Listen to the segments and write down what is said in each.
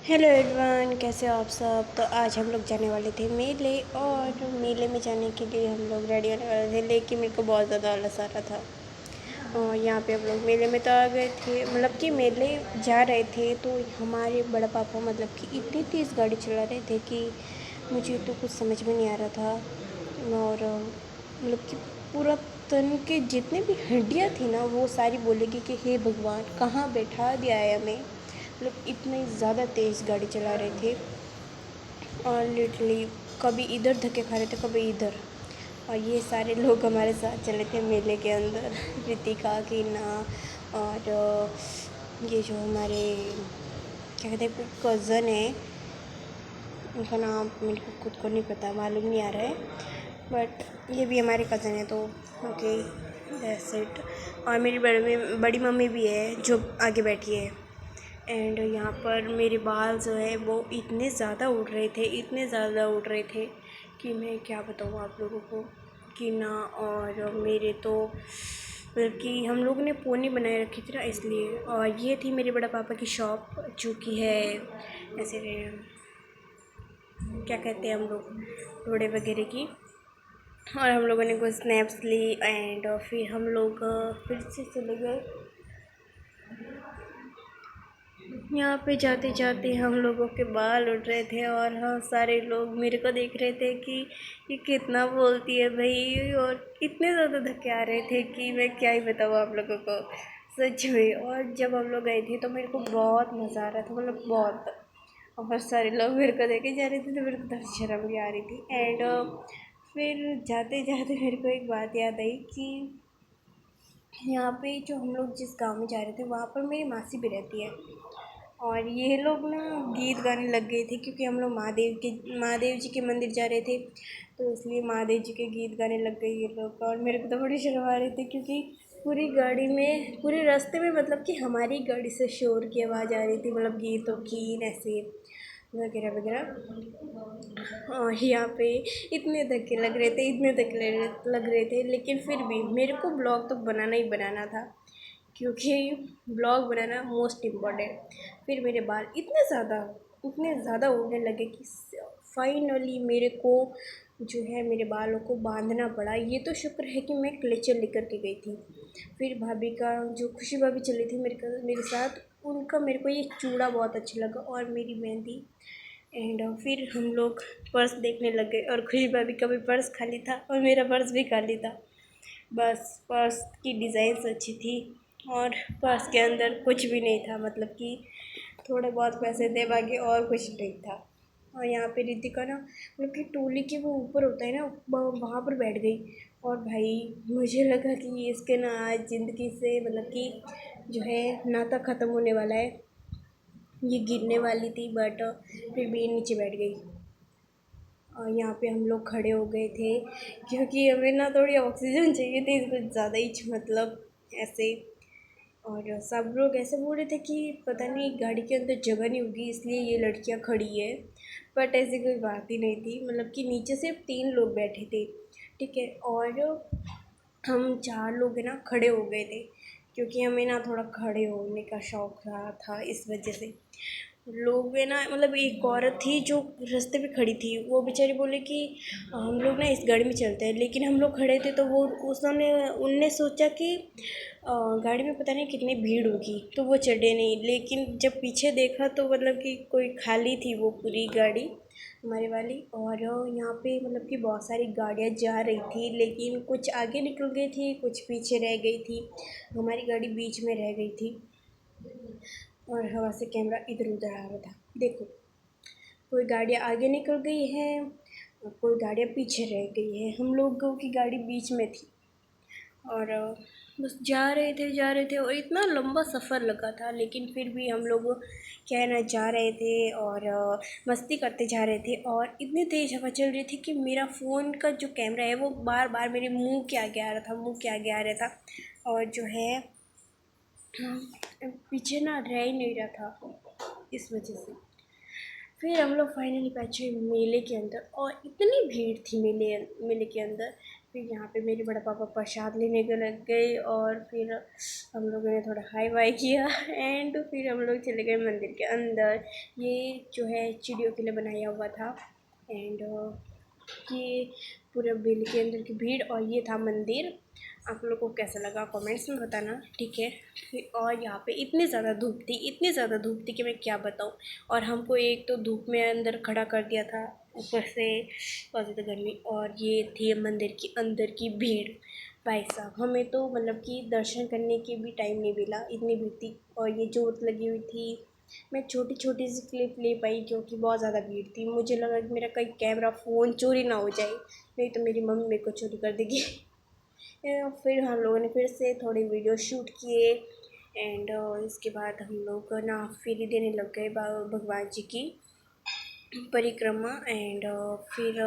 Hello everyone, कैसे हो आप सब। तो आज हम लोग जाने वाले थे मेले, और मेले में जाने के लिए हम लोग रेडी होने वाले थे, लेकिन मेरे को बहुत ज़्यादा आलस आ रहा था। और यहाँ पे हम लोग मेले में तो आ गए थे, मतलब कि मेले जा रहे थे, तो हमारे बड़ा पापा मतलब कि इतनी तेज़ गाड़ी चला रहे थे कि मुझे तो कुछ समझ में नहीं आ रहा था। और मतलब कि पूरा तन के जितने भी हड्डियाँ थी ना, वो सारी बोलेगी कि हे भगवान, कहाँ बैठा दिया है हमें। मतलब इतनी ज़्यादा तेज़ गाड़ी चला रहे थे, और लिटरली कभी इधर धक्के खा रहे थे, कभी इधर। और ये सारे लोग हमारे साथ चले थे मेले के अंदर। रितिका, कीना, और ये जो हमारे क्या कहते हैं, कज़न है, उनका नाम मेरे को खुद को नहीं पता, मालूम नहीं आ रहा है, बट ये भी हमारे कज़न है, तो ओके, दैट्स इट। और मेरी बड़ी मम्मी भी है जो आगे बैठी है। एंड यहाँ पर मेरे बाल जो है वो इतने ज़्यादा उड़ रहे थे, इतने ज़्यादा उड़ रहे थे कि मैं क्या बताऊँ आप लोगों को। कि ना, और मेरे तो मतलब कि हम लोग ने पोनी बनाए रखी थी ना, इसलिए। और ये थी मेरे बड़ा पापा की शॉप, जो कि है ऐसे क्या कहते हैं हम लोग, रोड़े वगैरह की। और हम लोगों ने कुछ स्नैप्स ली, एंड फिर हम लोग फिर से चले गए। यहाँ पे जाते जाते हम लोगों के बाल उठ रहे थे, और हाँ, सारे लोग मेरे को देख रहे थे कि ये कितना बोलती है भाई, और इतने ज़्यादा धक्के आ रहे थे कि मैं क्या ही बताऊँ आप लोगों को, सच में। और जब हम लोग गए थे तो मेरे को बहुत मज़ा आ रहा था, मतलब बहुत। और बहुत सारे लोग मेरे को देखे जा रहे थे, तो मेरे को थोड़ी शर्म भी आ रही थी। एंड फिर जाते जाते मेरे को एक बात याद आई कि यहाँ पे जो हम लोग जिस गांव में जा रहे थे, वहाँ पर मेरी मासी भी रहती है। और ये लोग ना गीत गाने लग गए थे, क्योंकि हम लोग महादेव जी के मंदिर जा रहे थे, तो इसलिए महादेव जी के गीत गाने लग गए ये लोग। और मेरे को तो बड़ी शर्म आ रही थी, क्योंकि पूरी गाड़ी में, पूरे रास्ते में, मतलब कि हमारी गाड़ी से शोर की आवाज़ आ रही थी, मतलब गीतों की, ऐसे वगैरह वगैरह। और यहाँ पे इतने धक्के लग रहे थे, इतने धक्के लग रहे थे, लेकिन फिर भी मेरे को ब्लॉग तो बनाना ही बनाना था, क्योंकि ब्लॉग बनाना मोस्ट इम्पॉर्टेंट। फिर मेरे बाल इतने ज़्यादा उड़ने लगे कि फाइनली मेरे को जो है मेरे बालों को बांधना पड़ा। ये तो शुक्र है कि मैं क्लेचर लेकर के गई थी। फिर भाभी का, जो खुशी भाभी चली थी मेरे साथ, उनका मेरे को ये चूड़ा बहुत अच्छा लगा, और मेरी मेहंदी। एंड फिर हम लोग पर्स देखने लग गए, और खुशी भाभी का भी पर्स खाली था, और मेरा पर्स भी खाली था। बस पर्स की डिज़ाइंस अच्छी थी, और पर्स के अंदर कुछ भी नहीं था, मतलब कि थोड़े बहुत पैसे थे, बाकी और कुछ नहीं था। और यहाँ पे रितिका ना, मतलब कि टोली के वो ऊपर होता है ना, वहाँ पर बैठ गई। और भाई मुझे लगा कि इसके ना आज ज़िंदगी से, मतलब कि जो है, नाता ख़त्म होने वाला है। ये गिरने वाली थी, बट फिर भी नीचे बैठ गई। और यहाँ पे हम लोग खड़े हो गए थे, क्योंकि हमें ना थोड़ी ऑक्सीजन चाहिए थी, कुछ ज़्यादा ही, मतलब ऐसे। और सब लोग ऐसे बोल रहे थे कि पता नहीं गाड़ी के अंदर जगह नहीं होगी, इसलिए ये लड़कियां खड़ी है। बट ऐसी कोई बात ही नहीं थी, मतलब कि नीचे सिर्फ 3 लोग बैठे थे, ठीक है। और हम 4 लोग है ना खड़े हो गए थे, क्योंकि हमें ना थोड़ा खड़े होने का शौक रहा था, इस वजह से। लोग है ना, मतलब एक औरत थी जो रास्ते पे खड़ी थी, वो बेचारी बोले कि हम लोग ना इस गाड़ी में चलते हैं, लेकिन हम लोग खड़े थे, तो वो उसने उनने सोचा कि गाड़ी में पता नहीं कितनी भीड़ होगी, तो वो चढ़े नहीं। लेकिन जब पीछे देखा तो मतलब कि कोई खाली थी वो पूरी गाड़ी, हमारे वाली। और यहाँ पे मतलब कि बहुत सारी गाड़ियाँ जा रही थी, लेकिन कुछ आगे निकल गई थी, कुछ पीछे रह गई थी। हमारी गाड़ी बीच में रह गई थी, और हवा से कैमरा इधर उधर आ रहा था। देखो, कोई गाड़ियाँ आगे निकल गई हैं, और कोई गाड़ियाँ पीछे रह गई है, हम लोगों की गाड़ी बीच में थी। और बस जा रहे थे, और इतना लंबा सफ़र लगा था, लेकिन फिर भी हम लोग क्या है ना, जा रहे थे, और मस्ती करते जा रहे थे। और इतनी तेज़ हवा चल रही थी कि मेरा फ़ोन का जो कैमरा है वो बार बार मेरे मुंह के आगे आ रहा था, मुंह के आगे आ रहा था। और जो है पीछे ना रह ही नहीं रहा था, इस वजह से। फिर हम लोग फाइनली पहुँचे मेले के अंदर, और इतनी भीड़ थी मेले मेले के अंदर फिर यहाँ पे मेरे बड़े पापा प्रसाद लेने के लग गए और फिर हम लोगों ने थोड़ा हाई वाई किया एंड फिर हम लोग चले गए मंदिर के अंदर। ये जो है चिड़ियों के लिए बनाया हुआ था एंड ये पूरे बिल के अंदर की भीड़ और ये था मंदिर। आप लोगों को कैसा लगा कमेंट्स में बताना, ठीक है। फिर और यहाँ पे इतनी ज़्यादा धूप थी, इतनी ज़्यादा धूप थी कि मैं क्या बताऊँ। और हमको एक तो धूप में अंदर खड़ा कर दिया था, ऊपर से बहुत ज़्यादा गर्मी, और ये थी मंदिर की अंदर की भीड़। भाई साहब हमें तो मतलब कि दर्शन करने के भी टाइम नहीं मिला, इतनी भीड़ थी। और ये जोत लगी हुई थी। मैं छोटी छोटी सी क्लिप ले पाई क्योंकि बहुत ज़्यादा भीड़ थी। मुझे लगा कि मेरा कहीं कैमरा फ़ोन चोरी ना हो जाए, नहीं तो मेरी मम्मी मेरे को चोरी कर देगी। फिर हम लोगों ने फिर से थोड़ी वीडियो शूट किए एंड इसके बाद हम लोग ना फेरी देने लग गए भगवान जी की परिक्रमा एंड फिर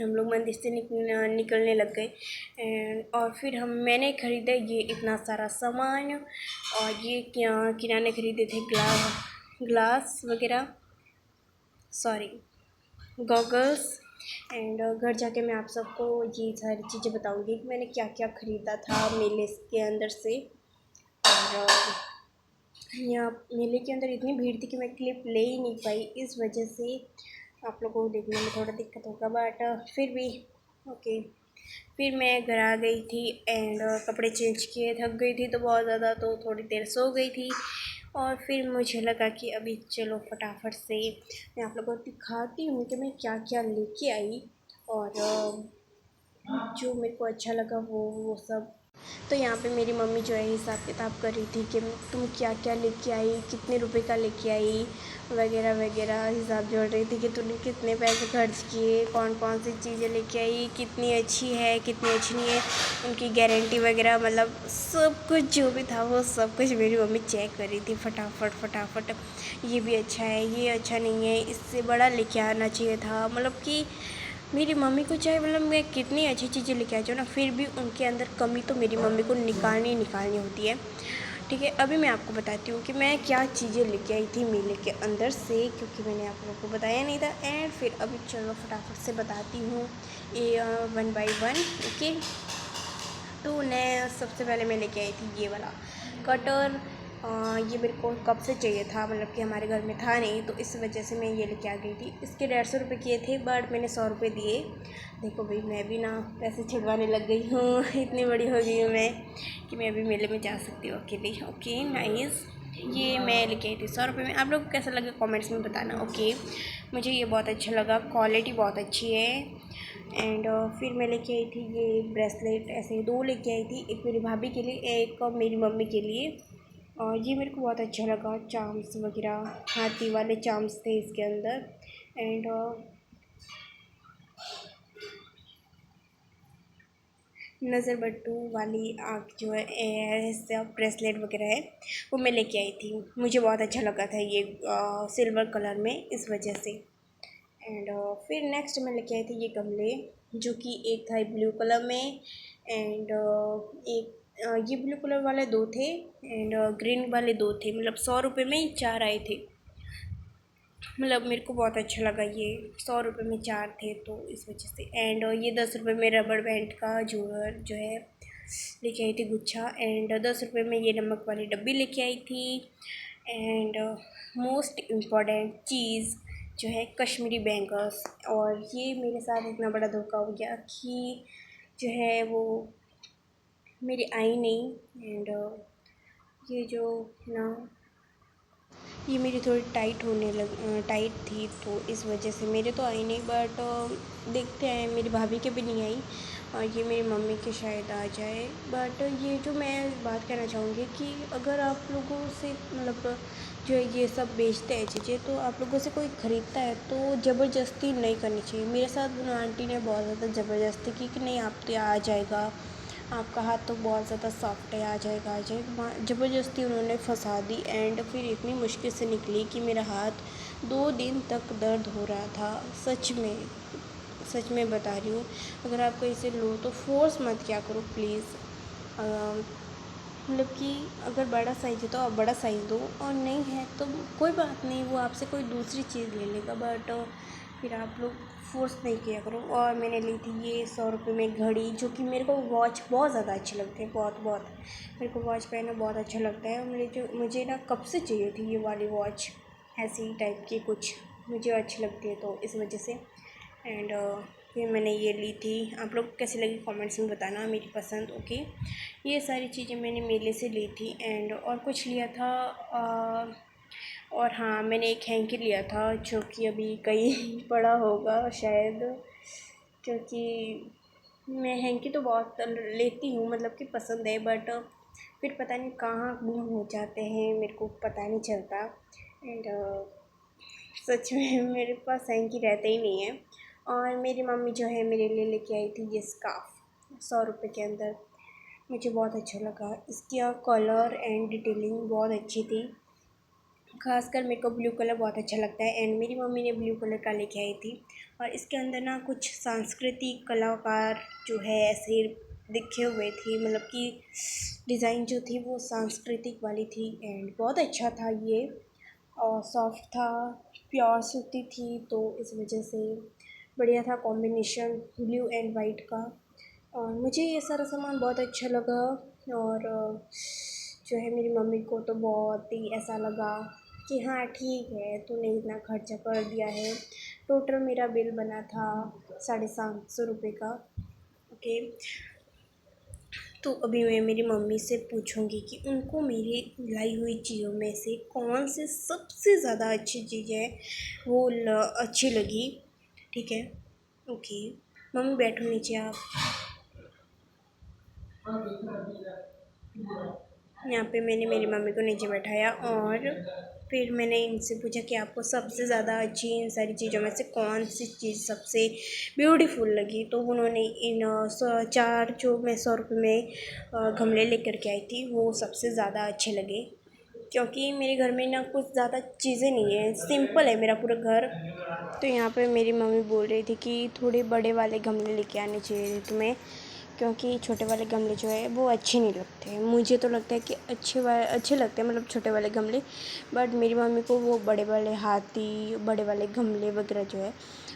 हम लोग मंदिर से निकलने लग गए एंड और फिर मैंने ख़रीदा ये इतना सारा सामान। और ये किराने ख़रीदे थे ग्लास वगैरह, सॉरी गॉगल्स एंड घर जाके मैं आप सबको ये सारी चीज़ें बताऊंगी कि मैंने क्या क्या ख़रीदा था मेले के अंदर से। और यहाँ मेले के अंदर इतनी भीड़ थी कि मैं क्लिप ले ही नहीं पाई, इस वजह से आप लोगों को देखने में थोड़ा दिक्कत होगा, बट फिर भी ओके। फिर मैं घर आ गई थी एंड कपड़े चेंज किए, थक गई थी तो बहुत ज़्यादा, तो थोड़ी देर सो गई थी। और फिर मुझे लगा कि अभी चलो फटाफट से मैं आप लोगों को दिखाती हूँ कि मैं क्या क्या लेके आई और जो मेरे को अच्छा लगा वो सब। तो यहाँ पे मेरी मम्मी जो है हिसाब किताब कर रही थी कि तुम क्या क्या लेके आई, कितने रुपए का लेके आई वगैरह वगैरह, हिसाब जोड़ रही थी कि तूने कितने पैसे खर्च किए, कौन कौन सी चीज़ें लेके आई, कितनी अच्छी है कितनी अच्छी नहीं है, उनकी गारंटी वगैरह, मतलब सब कुछ जो भी था वो सब कुछ मेरी मम्मी चेक कर रही थी फटाफट फटाफट। ये भी अच्छा है, ये अच्छा नहीं है, इससे बड़ा लेके आना चाहिए था। मतलब कि मेरी मम्मी को चाहे मतलब मैं कितनी अच्छी चीज़ें लेके आ जाऊँ ना, फिर भी उनके अंदर कमी तो मेरी मम्मी को निकालनी होती है, ठीक है। अभी मैं आपको बताती हूँ कि मैं क्या चीज़ें लेके आई थी मेले के अंदर से, क्योंकि मैंने आप लोगों को बताया नहीं था। एंड फिर अभी चलो फटाफट से बताती हूँ ये 1 बाय 1, ओके। तो मैं सबसे पहले मैं लेके आई थी ये वाला कटर। ये मेरे को कब से चाहिए था, मतलब कि हमारे घर में था नहीं, तो इस वजह से मैं ये लेके आ गई थी। इसके 150 रुपये किए थे, बट मैंने 100 रुपये दिए। देखो भाई मैं भी ना पैसे छिड़वाने लग गई हूँ इतनी बड़ी हो गई हूँ मैं कि मैं अभी मेले में जा सकती हूँ अकेले, ओके नाइस। ये मैं लेके आई थी 100 रुपये में। आप लोग को कैसा लगा कमेंट्स में बताना, ओके। मुझे ये बहुत अच्छा लगा, क्वालिटी बहुत अच्छी है। एंड फिर मैं लेके आई थी ये ब्रेसलेट, ऐसे 2 लेके आई थी, एक मेरी भाभी के लिए, एक मेरी मम्मी के लिए। और ये मेरे को बहुत अच्छा लगा, चाम्स वगैरह, हाथी वाले चाम्स थे इसके अंदर। एंड नज़र बट्टू वाली आँख जो है ऐसा ब्रेसलेट वगैरह है, वो मैं लेके आई थी। मुझे बहुत अच्छा लगा था ये सिल्वर कलर में, इस वजह से। एंड फिर नेक्स्ट मैं लेके आई थी ये गमले, जो कि एक था ब्लू कलर में एंड एक ये ब्लू कलर वाले 2 थे एंड ग्रीन वाले 2 थे, मतलब 100 रुपये में ही 4 आए थे। मतलब मेरे को बहुत अच्छा लगा, ये 100 रुपये में 4 थे तो इस वजह से। एंड ये 10 रुपये में रबड़ बैंड का जो है लेके आई थी गुच्छा। एंड 10 रुपये में ये नमक वाली डब्बी लेके आई थी। एंड मोस्ट इम्पॉर्टेंट चीज़ जो है कश्मीरी बैंगल्स। और ये मेरे साथ इतना बड़ा धोखा हो गया कि जो है वो मेरी आई नहीं। एंड ये जो ना ये मेरी थोड़ी टाइट थी, तो इस वजह से मेरे तो आई नहीं, बट देखते हैं, मेरी भाभी के भी नहीं आई और ये मेरी मम्मी के शायद आ जाए। बट ये जो मैं बात कहना चाहूँगी कि अगर आप लोगों से मतलब जो ये सब बेचते हैं चीज़ें, तो आप लोगों से कोई ख़रीदता है तो ज़बरदस्ती नहीं करनी चाहिए। मेरे साथ आंटी ने बहुत ज़्यादा ज़बरदस्ती की कि नहीं आप तो आ जाएगा, आपका हाथ तो बहुत ज़्यादा सॉफ्ट है, आ जाएगा ज़बरदस्ती उन्होंने फंसा दी। एंड फिर इतनी मुश्किल से निकली कि मेरा हाथ 2 दिन तक दर्द हो रहा था, सच में बता रही हूँ। अगर आप कहीं से लो तो फोर्स मत किया करो प्लीज़। मतलब कि अगर बड़ा साइज़ है तो आप बड़ा साइज़ दो, और नहीं है तो कोई बात नहीं, वो आपसे कोई दूसरी चीज़ ले लेगा। बट फिर आप लोग फोर्स नहीं किया करो। और मैंने ली थी ये 100 रुपये में घड़ी, जो कि मेरे को वॉच बहुत ज़्यादा अच्छे लगते हैं, बहुत बहुत मेरे को वॉच पहनना बहुत अच्छा लगता है। मुझे ना कब से चाहिए थी ये वाली वॉच, ऐसी टाइप की कुछ मुझे अच्छी लगती है, तो इस वजह से। एंड फिर मैंने ये ली थी। आप लोग कैसी लगी कमेंट्स में बताना, मेरी पसंद। ओके, ये सारी चीज़ें मैंने मेले से ली थी। एंड और कुछ लिया था, और हाँ, मैंने एक हैंकी लिया था, जो कि अभी कहीं पड़ा होगा शायद, क्योंकि मैं हैंकी तो बहुत लेती हूँ, मतलब कि पसंद है, बट फिर पता नहीं कहाँ गुम हो जाते हैं, मेरे को पता नहीं चलता। एंड सच में मेरे पास हैंकी रहते ही नहीं है। और मेरी मम्मी जो है मेरे लिए लेके आई थी ये स्कार्फ 100 रुपये के अंदर। मुझे बहुत अच्छा लगा, इसका कलर एंड डिटेलिंग बहुत अच्छी थी। खासकर मेरे को ब्लू कलर बहुत अच्छा लगता है, एंड मेरी मम्मी ने ब्लू कलर का लेके आई थी। और इसके अंदर ना कुछ सांस्कृतिक कलाकार जो है ऐसे दिखे हुए थे, मतलब कि डिज़ाइन जो थी वो सांस्कृतिक वाली थी। एंड बहुत अच्छा था ये, और सॉफ्ट था, प्योर सूती थी, तो इस वजह से बढ़िया था कॉम्बिनेशन ब्लू एंड वाइट का। और मुझे ये सारा सामान बहुत अच्छा लगा। और जो है मेरी मम्मी को तो बहुत ही ऐसा लगा कि हाँ ठीक है, तूने इतना खर्चा कर दिया है। टोटल मेरा बिल बना था 750 रुपये का। ओके, तो अभी मैं मेरी मम्मी से पूछूंगी कि उनको मेरी लाई हुई चीज़ों में से कौन से सबसे ज़्यादा अच्छी चीज़ है वो अच्छी लगी। ठीक है, ओके। मम्मी बैठो नीचे आप। यहाँ पे मैंने मेरी मम्मी को नीचे बैठाया, और फिर मैंने इनसे पूछा कि आपको सबसे ज़्यादा अच्छी इन सारी चीज़ों में से कौन सी चीज़ सबसे ब्यूटीफुल लगी। तो उन्होंने इन चार जो मैं 100 रुपये में गमले लेकर के आई थी वो सबसे ज़्यादा अच्छे लगे, क्योंकि मेरे घर में ना कुछ ज़्यादा चीज़ें नहीं है, सिंपल है मेरा पूरा घर। तो यहाँ पे मेरी मम्मी बोल रही थी कि थोड़े बड़े वाले गमले लेके आने चाहिए थे तुम्हें, क्योंकि छोटे वाले गमले जो है वो अच्छे नहीं लगते। मुझे तो लगता है कि अच्छे लगते हैं, मतलब छोटे वाले गमले, बट मेरी मम्मी को वो बड़े वाले हाथी, बड़े वाले गमले वगैरह जो है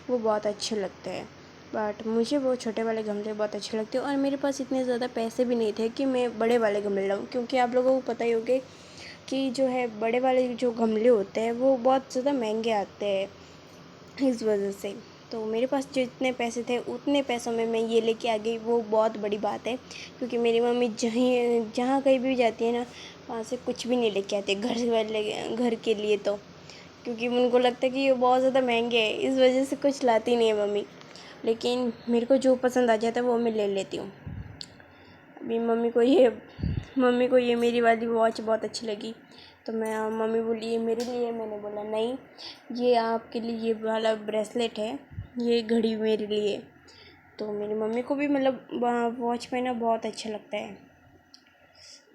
वो बहुत अच्छे लगते हैं। बट मुझे वो छोटे वाले गमले बहुत अच्छे लगते हैं, और मेरे पास इतने ज़्यादा पैसे भी नहीं थे कि मैं बड़े वाले गमले लाऊँ, क्योंकि आप लोगों को पता ही होगा कि जो है बड़े वाले जो गमले होते हैं वो बहुत ज़्यादा महंगे आते हैं, इस वजह से। तो मेरे पास जो इतने पैसे थे उतने पैसों में मैं ये लेके आ गई, वो बहुत बड़ी बात है। क्योंकि मेरी मम्मी जहाँ कहीं भी जाती है ना, वहाँ से कुछ भी नहीं लेके आती घर के लिए, तो क्योंकि उनको लगता है कि ये बहुत ज़्यादा महंगे हैं, इस वजह से कुछ लाती नहीं है मम्मी। लेकिन मेरे को जो पसंद आ जाता है वो मैं ले लेती हूँ। अभी मम्मी को ये मेरी वाली वॉच बहुत अच्छी लगी, तो मम्मी बोली ये मेरे लिए। मैंने बोला नहीं, ये आपके लिए ये वाला ब्रेसलेट है, ये घड़ी मेरे लिए। तो मेरी मम्मी को भी मतलब वॉच पहनना बहुत अच्छा लगता है।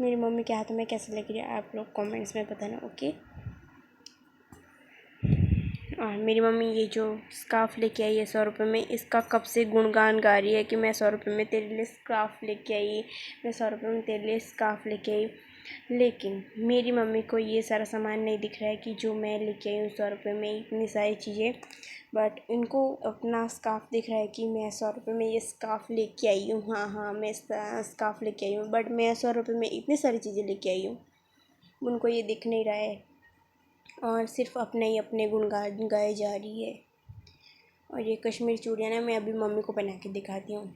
मेरी मम्मी के हाथ में कैसे लग रही है आप लोग कमेंट्स में बताना। ओके, और मेरी मम्मी ये जो स्कार्फ़ लेके आई है 100 रुपये में, इसका कब से गुणगान गा रही है कि मैं 100 रुपये में तेरे लिए स्कार्फ़ लेके आई, मैं 100 रुपये में तेरे लिए स्कार्फ़ लेके आई। लेकिन मेरी मम्मी को ये सारा सामान नहीं दिख रहा है कि जो मैं लेके आई हूँ 100 रुपये में, इतनी सारी चीज़ें। बट इनको अपना स्कार्फ़ दिख रहा है कि मैं 100 रुपये में ये स्कार्फ़ लेके आई हूँ। हाँ हाँ, मैं स्कार्फ़ लेके आई हूँ, बट मैं 100 रुपये में इतनी सारी चीज़ें लेके आई हूँ, उनको ये दिख नहीं रहा है, और सिर्फ अपने ही अपने गुणगान गाए जा रही है। और ये कश्मीरी चूड़ियाँ ना मैं अभी मम्मी को पहना के दिखाती हूँ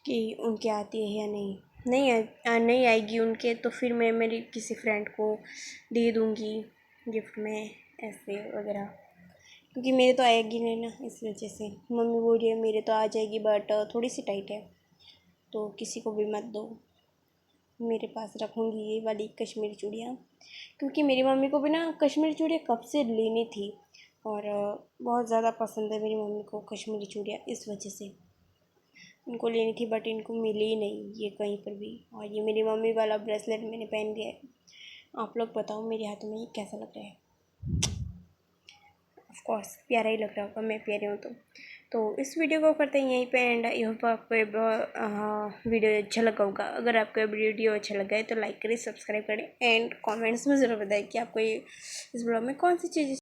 कि उनके आती है या नहीं। नहीं आएगी उनके, तो फिर मैं मेरी किसी फ्रेंड को दे दूँगी गिफ्ट में, ऐसे वगैरह, क्योंकि मेरे तो आएगी नहीं ना, इस वजह से। मम्मी बोल रही है मेरे तो आ जाएगी, बट थोड़ी सी टाइट है, तो किसी को भी मत दो, मेरे पास रखूँगी ये वाली कश्मीरी चूड़ियाँ। क्योंकि मेरी मम्मी को भी ना कश्मीरी चूड़ियाँ कब से लेनी थी, और बहुत ज़्यादा पसंद है मेरी मम्मी को कश्मीरी चूड़ियाँ, इस वजह से उनको लेनी थी, बट इनको मिली ही नहीं ये कहीं पर भी। और ये मेरी मम्मी वाला ब्रेसलेट मैंने पहन लिया है। आप लोग बताओ मेरे हाथों में ये कैसा लग रहा है। ऑफ कोर्स प्यारा ही लग रहा होगा, मैं प्यारी हूँ तो इस वीडियो को करते हैं यहीं पे एंड। आई होप आपको वीडियो अच्छा लगा होगा। अगर आपको वीडियो अच्छा लगा है तो लाइक करें, सब्सक्राइब करें, एंड कमेंट्स में ज़रूर बताएं कि आपको ये इस ब्लॉग में कौन सी चीज़